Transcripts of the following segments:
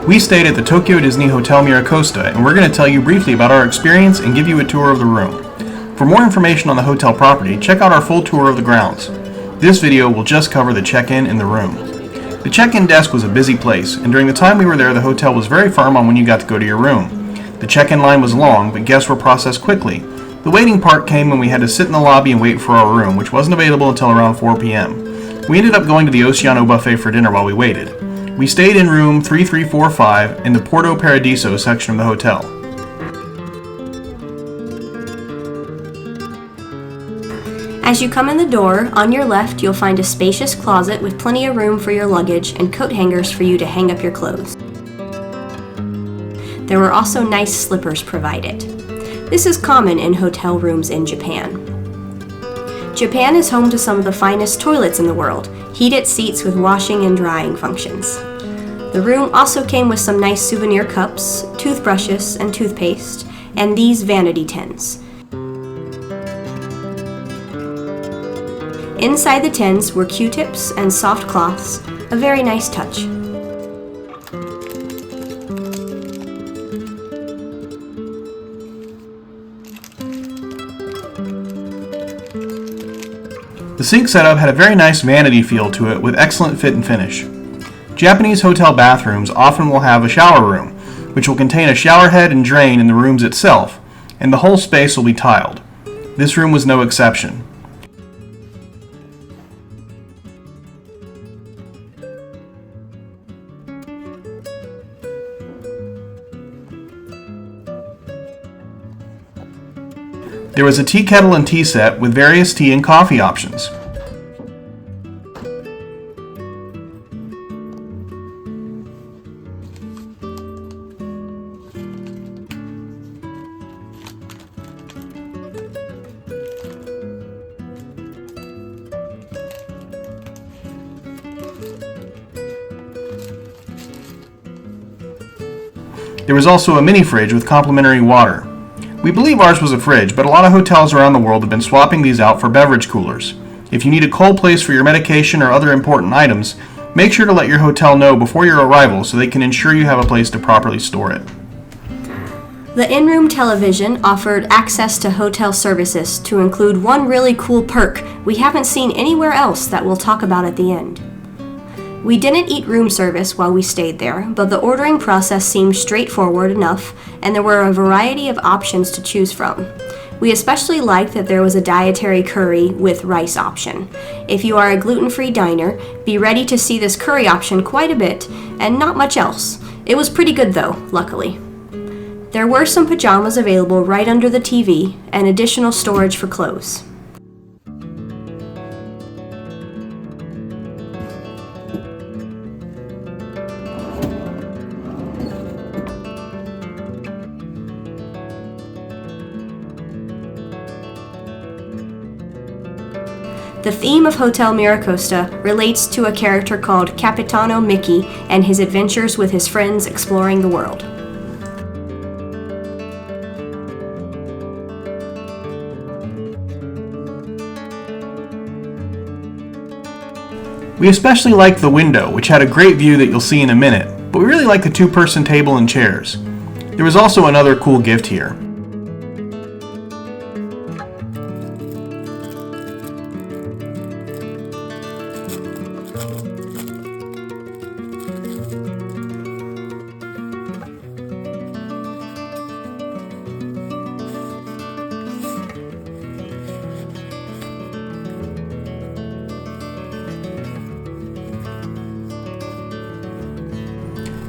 We stayed at the Tokyo Disney Hotel Miracosta, and we're going to tell you briefly about our experience and give you a tour of the room. For more information on the hotel property, check out our full tour of the grounds. This video will just cover the check-in in the room. The check-in desk was a busy place, and during the time we were there, the hotel was very firm on when you got to go to your room. The check-in line was long, but guests were processed quickly. The waiting part came when we had to sit in the lobby and wait for our room, which wasn't available until around 4 p.m. We ended up going to the Oceano buffet for dinner while we waited. We stayed in room 3345 in the Porto Paradiso section of the hotel. As you come in the door, on your left you'll find a spacious closet with plenty of room for your luggage and coat hangers for you to hang up your clothes. There were also nice slippers provided. This is common in hotel rooms in Japan. Japan is home to some of the finest toilets in the world, heated seats with washing and drying functions. The room also came with some nice souvenir cups, toothbrushes and toothpaste, and these vanity tins. Inside the tins were Q-tips and soft cloths, a very nice touch. The sink setup had a very nice vanity feel to it with excellent fit and finish. Japanese hotel bathrooms often will have a shower room, which will contain a shower head and drain in the rooms itself, and the whole space will be tiled. This room was no exception. There was a tea kettle and tea set with various tea and coffee options. There was also a mini fridge with complimentary water. We believe ours was a fridge, but a lot of hotels around the world have been swapping these out for beverage coolers. If you need a cold place for your medication or other important items, make sure to let your hotel know before your arrival so they can ensure you have a place to properly store it. The in-room television offered access to hotel services to include one really cool perk we haven't seen anywhere else that we'll talk about at the end. We didn't eat room service while we stayed there, but the ordering process seemed straightforward enough, and there were a variety of options to choose from. We especially liked that there was a dietary curry with rice option. If you are a gluten-free diner, be ready to see this curry option quite a bit, and not much else. It was pretty good though, luckily. There were some pajamas available right under the TV, and additional storage for clothes. The theme of Hotel Miracosta relates to a character called Capitano Mickey and his adventures with his friends exploring the world. We especially liked the window, which had a great view that you'll see in a minute, but we really liked the two-person table and chairs. There was also another cool gift here.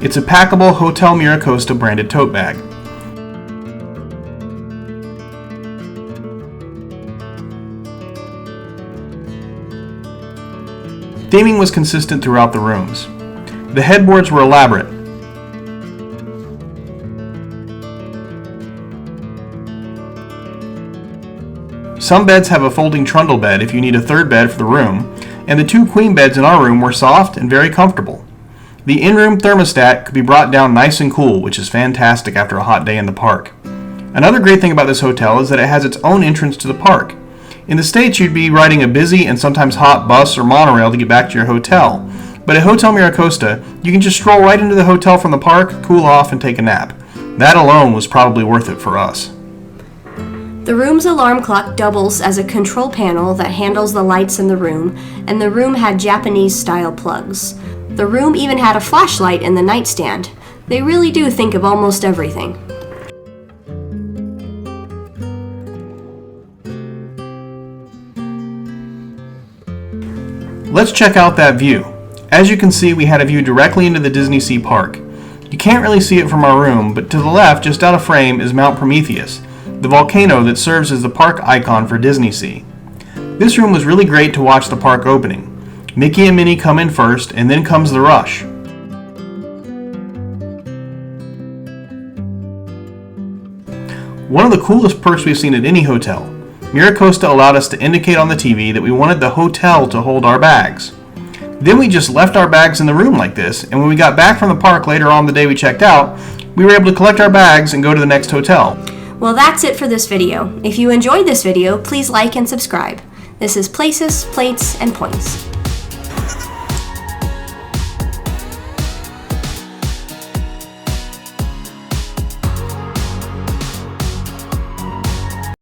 It's a packable Hotel Miracosta branded tote bag. Theming was consistent throughout the rooms. The headboards were elaborate. Some beds have a folding trundle bed if you need a third bed for the room, and the two queen beds in our room were soft and very comfortable. The in-room thermostat could be brought down nice and cool, which is fantastic after a hot day in the park. Another great thing about this hotel is that it has its own entrance to the park. In the States, you'd be riding a busy and sometimes hot bus or monorail to get back to your hotel, But at Hotel Miracosta, you can just stroll right into the hotel from the park, cool off, and take a nap. That alone was probably worth it for us. The room's alarm clock doubles as a control panel that handles the lights in the room, and the room had Japanese-style plugs. The room even had a flashlight in the nightstand. They really do think of almost everything. Let's check out that view. As you can see, we had a view directly into the Disney Sea Park. You can't really see it from our room, but to the left, just out of frame, is Mount Prometheus, the volcano that serves as the park icon for Disney Sea. This room was really great to watch the park opening. Mickey and Minnie come in first, and then comes the rush. One of the coolest perks we've seen at any hotel. Miracosta allowed us to indicate on the TV that we wanted the hotel to hold our bags. Then we just left our bags in the room like this, and when we got back from the park later on the day we checked out, we were able to collect our bags and go to the next hotel. Well, that's it for this video. If you enjoyed this video, please like and subscribe. This is Places, Plates, and Points.